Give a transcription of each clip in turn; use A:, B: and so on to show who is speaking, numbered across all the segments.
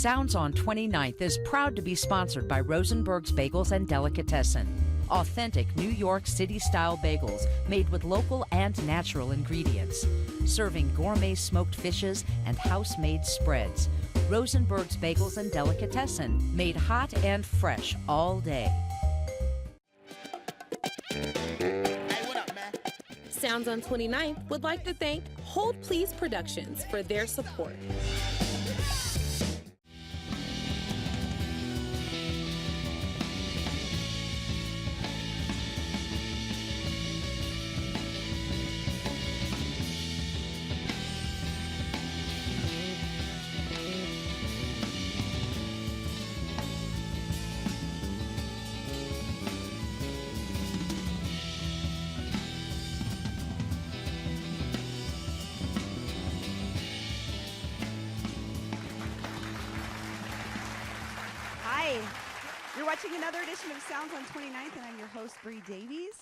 A: Sounds on 29th is proud to be sponsored by Rosenberg's Bagels and Delicatessen. Authentic New York City-style bagels made with local and natural ingredients. Serving gourmet smoked fishes and house-made spreads. Rosenberg's Bagels and Delicatessen, made hot and fresh all day.
B: Hey, what up, man?
C: Sounds on 29th would like to thank Hold Please Productions for their support.
D: You're watching another edition of Sounds on 29th, and I'm your host, Bree Davies.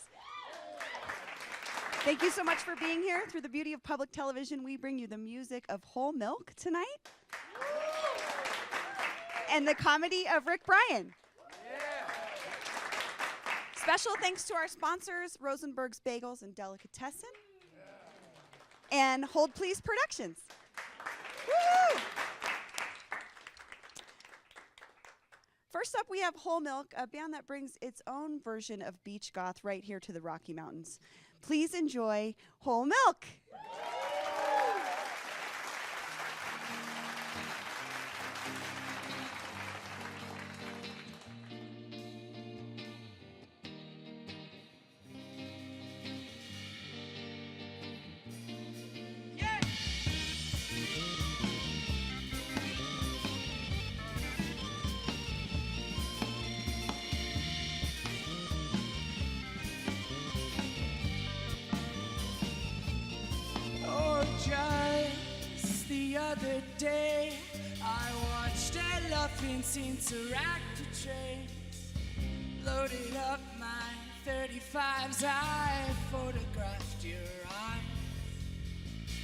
D: Thank you so much for being here. Through the beauty of public television, we bring you the music of Whole Milk tonight. And the comedy of Rick Bryan. Special thanks to our sponsors, Rosenberg's Bagels and Delicatessen. And Hold Please Productions. Woo! First up, we have Whole Milk, a band that brings its own version of beach goth right here to the Rocky Mountains. Please enjoy Whole Milk.
E: Just the other day, I watched elephants interact with trains. Loaded up my 35s, I photographed your eyes.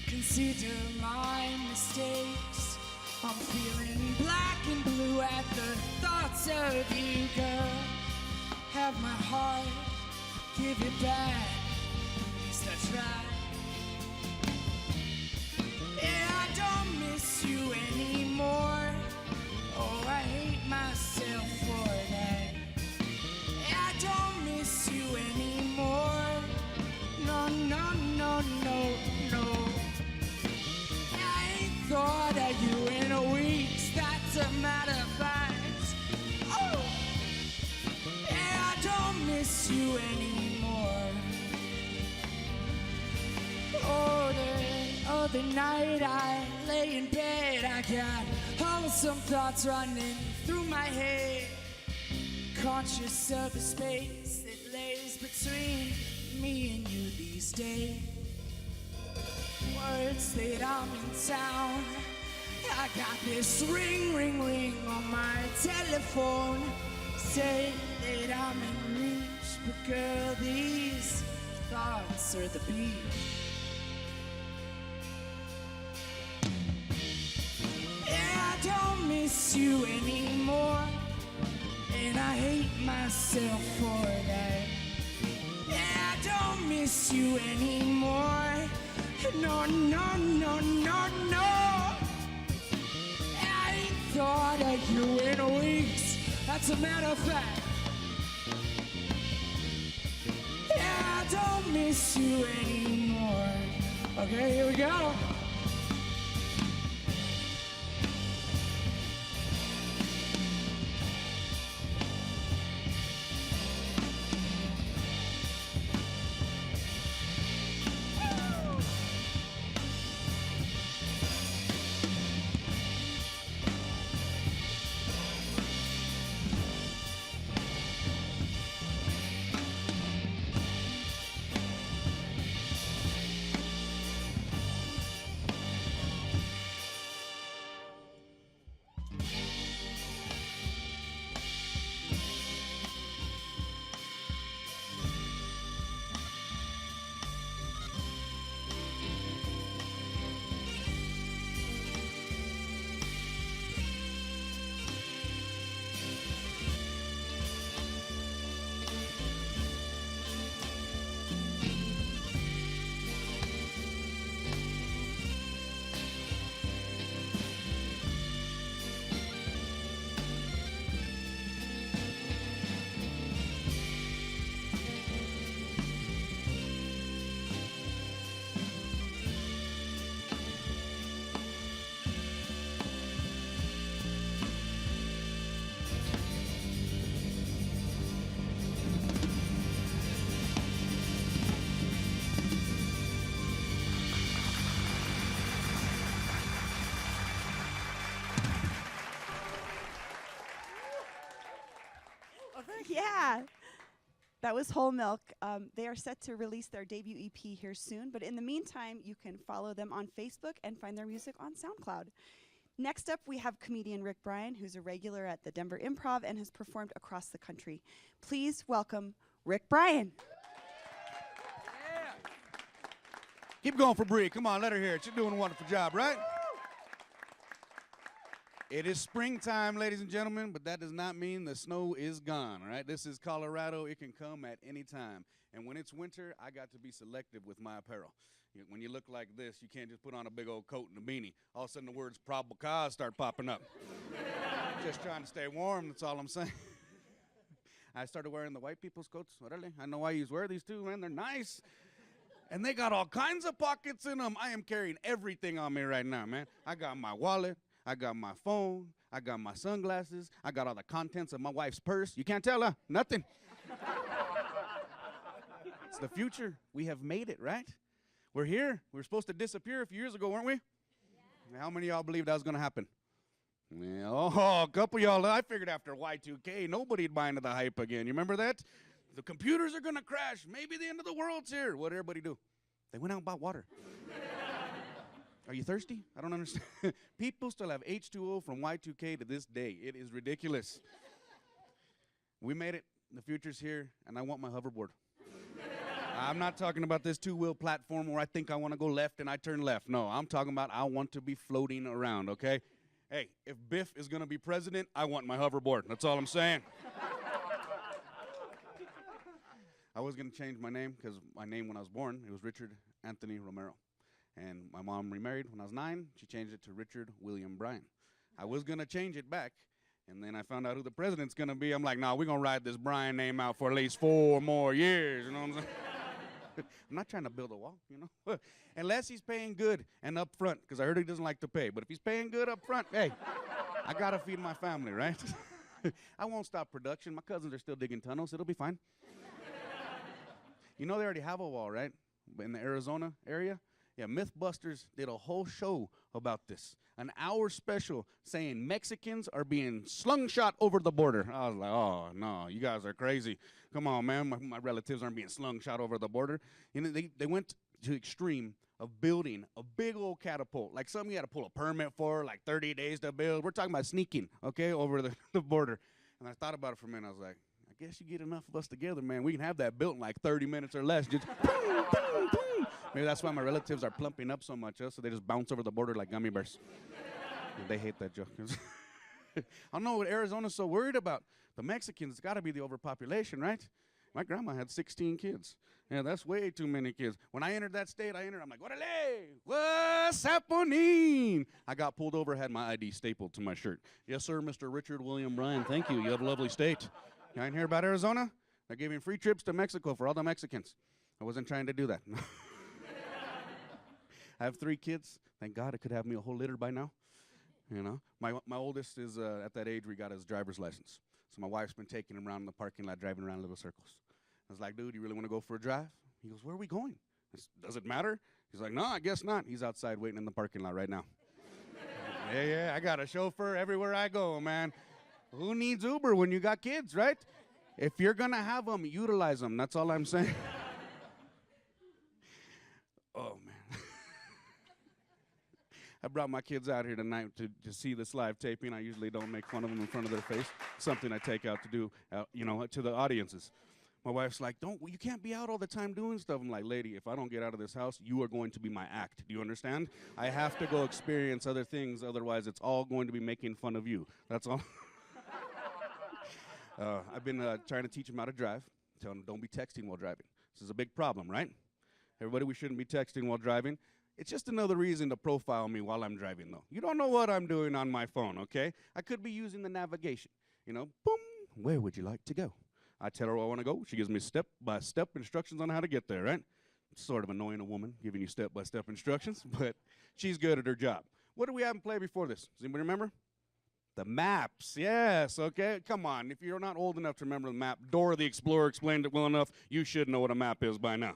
E: Consider my mistakes. I'm feeling black and blue at the thoughts of you, girl. Have my heart, give it back. At least I tried. Yeah, I don't miss you anymore. Oh, I hate myself for that. Yeah, I don't miss you anymore. No, no, no, no, no. I ain't thought of you in a week. That's a matter of fact. Oh, yeah, I don't miss you anymore. Oh, the other night I lay in bed, I got wholesome thoughts running through my head. Conscious of the space that lays between me and you these days. Words that I'm in town. I got this ring, ring, ring on my telephone. Say that I'm in reach, but girl, these thoughts are the beach. I don't miss you anymore, and I hate myself for that. Yeah, I don't miss you anymore. No, no, no, no, no. I ain't thought of you in weeks. That's a matter of fact. Yeah, I don't miss you anymore. Okay, here we go.
D: Yeah. That was Whole Milk. They are set to release their debut EP here soon, but in the meantime, you can follow them on Facebook and find their music on SoundCloud. Next up, we have comedian Rick Bryan, who's a regular at the Denver Improv and has performed across the country. Please welcome Rick Bryan.
F: Yeah. Keep going for Bree. Come on, let her hear it. You're doing a wonderful job, right? It is springtime, ladies and gentlemen, but that does not mean the snow is gone, all right? This is Colorado. It can come at any time. And when it's winter, I got to be selective with my apparel. When you look like this, you can't just put on a big old coat and a beanie. All of a sudden, the words probable cause start popping up. Just trying to stay warm, that's all I'm saying. I started wearing the white people's coats. Really? I know why you wear these too, man. They're nice. And they got all kinds of pockets in them. I am carrying everything on me right now, man. I got my wallet. I got my phone, I got my sunglasses, I got all the contents of my wife's purse. You can't tell her, nothing. It's the future. We have made it, right? We're here. We were supposed to disappear a few years ago, weren't we? Yeah. How many of y'all believe that was going to happen? Yeah, a couple of y'all. I figured after Y2K, nobody'd buy into the hype again. You remember that? The computers are going to crash. Maybe the end of the world's here. What did everybody do? They went out and bought water. Are you thirsty? I don't understand. People still have H2O from Y2K to this day. It is ridiculous. We made it. The future's here, and I want my hoverboard. I'm not talking about this two-wheel platform where I think I want to go left and I turn left. No, I'm talking about I want to be floating around, okay? Hey, if Biff is going to be president, I want my hoverboard. That's all I'm saying. I was going to change my name because my name when I was born, it was Richard Anthony Romero. And my mom remarried when I was 9. She changed it to Richard William Bryan. I was going to change it back, and then I found out who the president's going to be. I'm like, nah, we're going to ride this Bryan name out for at least 4 more years. You know what I'm saying? I'm not trying to build a wall, you know. Unless he's paying good and up front, because I heard he doesn't like to pay. But if he's paying good up front, hey, I got to feed my family, right? I won't stop production. My cousins are still digging tunnels. It'll be fine. You know they already have a wall, right? In the Arizona area? Yeah, Mythbusters did a whole show about this. An hour special saying Mexicans are being slungshot over the border. I was like, oh, no, you guys are crazy. Come on, man, my relatives aren't being slungshot over the border. You know, they went to the extreme of building a big old catapult, like something you had to pull a permit for, like 30 days to build. We're talking about sneaking, okay, over the border. And I thought about it for a minute. I was like, I guess you get enough of us together, man. We can have that built in like 30 minutes or less. Just boom, boom, boom. Maybe that's why my relatives are plumping up so much, so they just bounce over the border like gummy bears. They hate that joke. I don't know what Arizona's so worried about. The Mexicans, it's got to be the overpopulation, right? My grandma had 16 kids. Yeah, that's way too many kids. When I entered that state, I'm like, "Orale, what's happening?" I got pulled over, had my ID stapled to my shirt. Yes, sir, Mr. Richard William Bryan. Thank you. You have a lovely state. You ain't hear about Arizona? They're giving free trips to Mexico for all the Mexicans. I wasn't trying to do that. I have 3 kids. Thank God I could have me a whole litter by now. You know, my oldest is at that age where he got his driver's license. So my wife's been taking him around the parking lot, driving around little circles. I was like, dude, you really want to go for a drive? He goes, where are we going? Does it matter? He's like, no, I guess not. He's outside waiting in the parking lot right now. Yeah, I got a chauffeur everywhere I go, man. Who needs Uber when you got kids, right? If you're going to have them, utilize them. That's all I'm saying. Oh, man. I brought my kids out here tonight to see this live taping. I usually don't make fun of them in front of their face. Something I take out to do, to the audiences. My wife's like, you can't be out all the time doing stuff. I'm like, lady, if I don't get out of this house, you are going to be my act. Do you understand? I have to go experience other things. Otherwise, it's all going to be making fun of you. That's all. I've been trying to teach them how to drive. Tell them, don't be texting while driving. This is a big problem, right? Everybody, we shouldn't be texting while driving. It's just another reason to profile me while I'm driving, though. You don't know what I'm doing on my phone, okay? I could be using the navigation. You know, boom, where would you like to go? I tell her where I want to go. She gives me step-by-step instructions on how to get there, right? It's sort of annoying, a woman giving you step-by-step instructions, but she's good at her job. What did we have in play before this? Does anybody remember? The maps, yes, okay? Come on, if you're not old enough to remember the map, Dora the Explorer explained it well enough, you should know what a map is by now.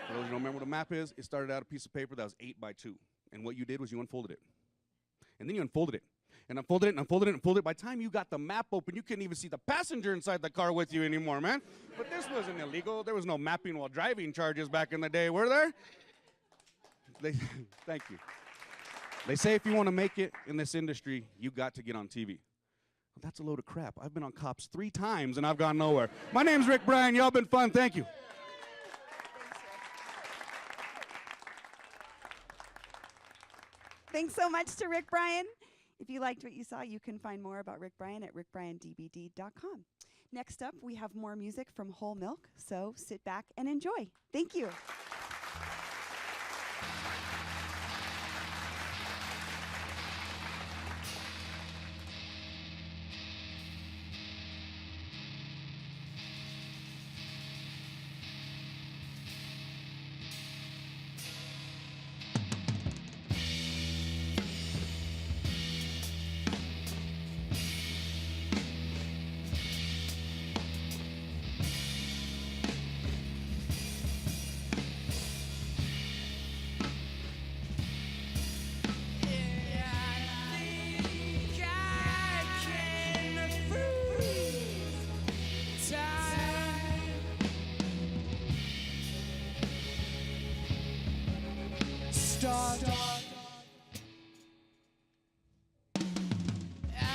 F: For those who don't remember what a map is, it started out a piece of paper that was 8 by 2. And what you did was you unfolded it. And then you unfolded it. and unfolded it and unfolded it and unfolded it. By the time you got the map open, you couldn't even see the passenger inside the car with you anymore, man. But this wasn't illegal. There was no mapping while driving charges back in the day, were there? Thank you. They say if you want to make it in this industry, you got to get on TV. Well, that's a load of crap. I've been on Cops 3 times, and I've gone nowhere. My name's Rick Bryan. Y'all been fun. Thank you.
D: Thanks so much to Rick Bryan. If you liked what you saw, you can find more about Rick Bryan at rickbryandbd.com. Next up, we have more music from Whole Milk, so sit back and enjoy. Thank you.
E: Start.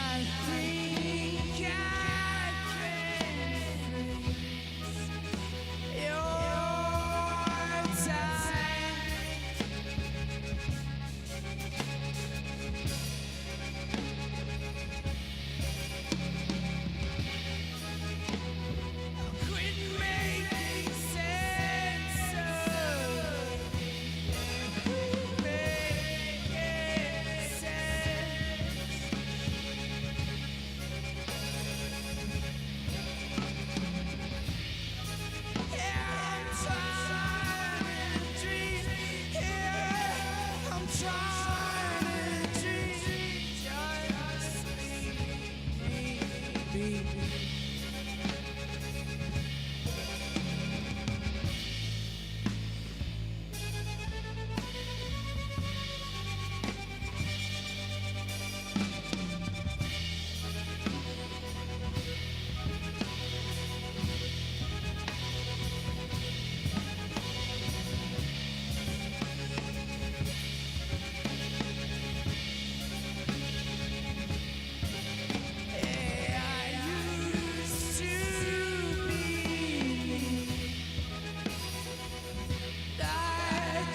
E: I think I can freeze your time. Quit making sense of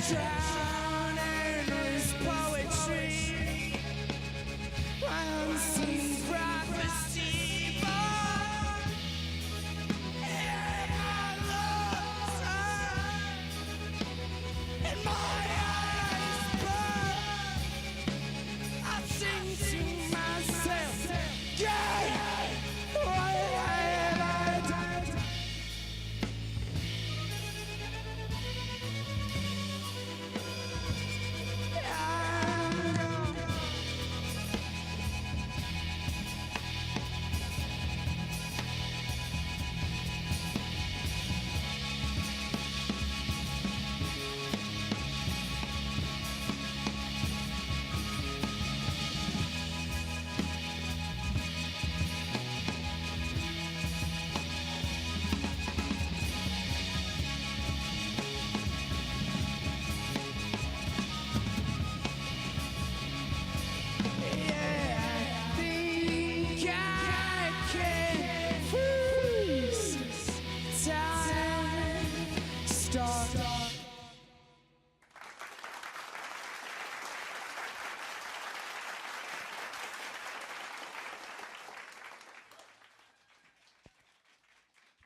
E: drowning with poetry, unseen prophecy, but in my lungs in my eyes burn, I sing to myself, yeah, what have I done?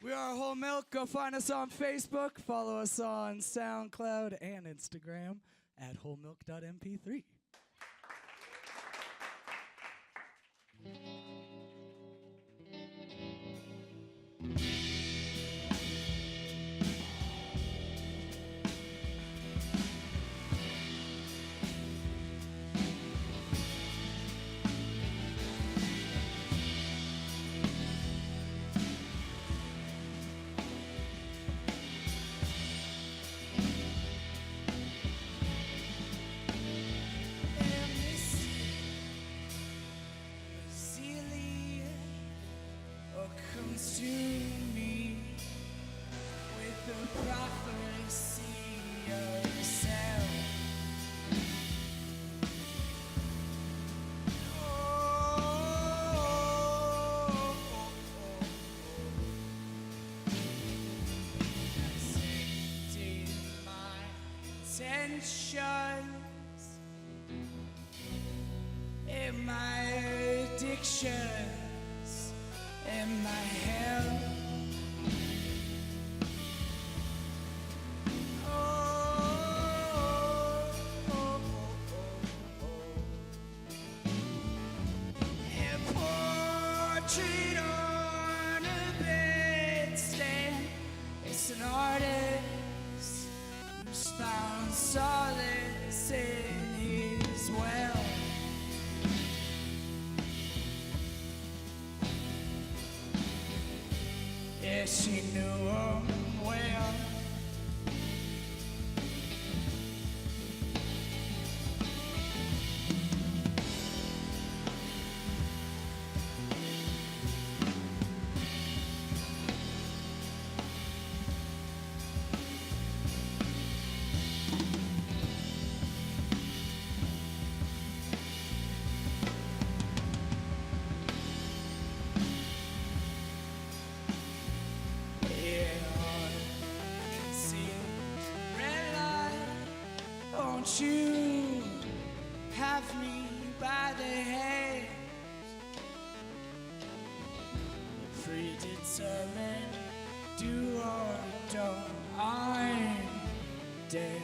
E: We are Whole Milk. Go find us on Facebook. Follow us on SoundCloud and Instagram at wholemilk.mp3. to me with the prophecy of yourself. Intentions and my addictions and my health. A portrait on a bedstand. It's an artist who's found solace in his well. Yeah, she knew him well. Won't you have me by the hand? Predetermined, do or don't, I'm damned.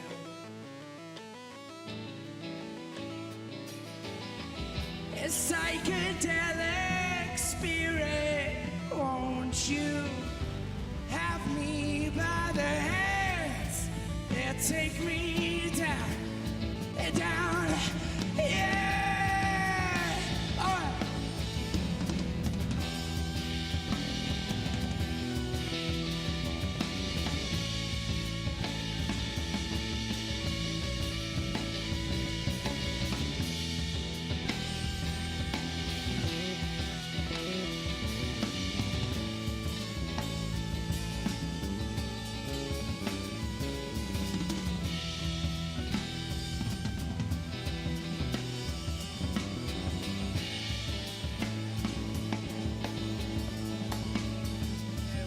E: A psychedelic spirit, won't you have me by the hands? Yeah, take me down. Down, yeah. All right.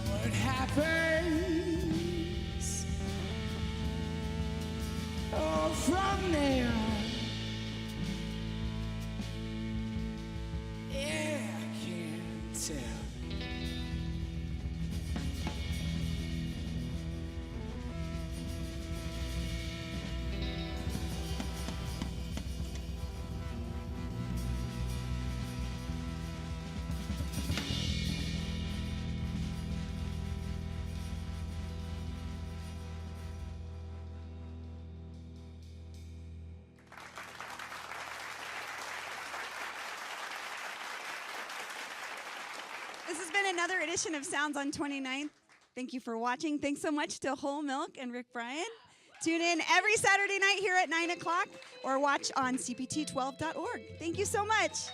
E: What happens? Oh, from there. Yeah, I can't tell.
D: This has been another edition of Sounds on 29th. Thank you for watching. Thanks so much to Whole Milk and Rick Bryan. Tune in every Saturday night here at 9 o'clock or watch on cpt12.org. Thank you so much.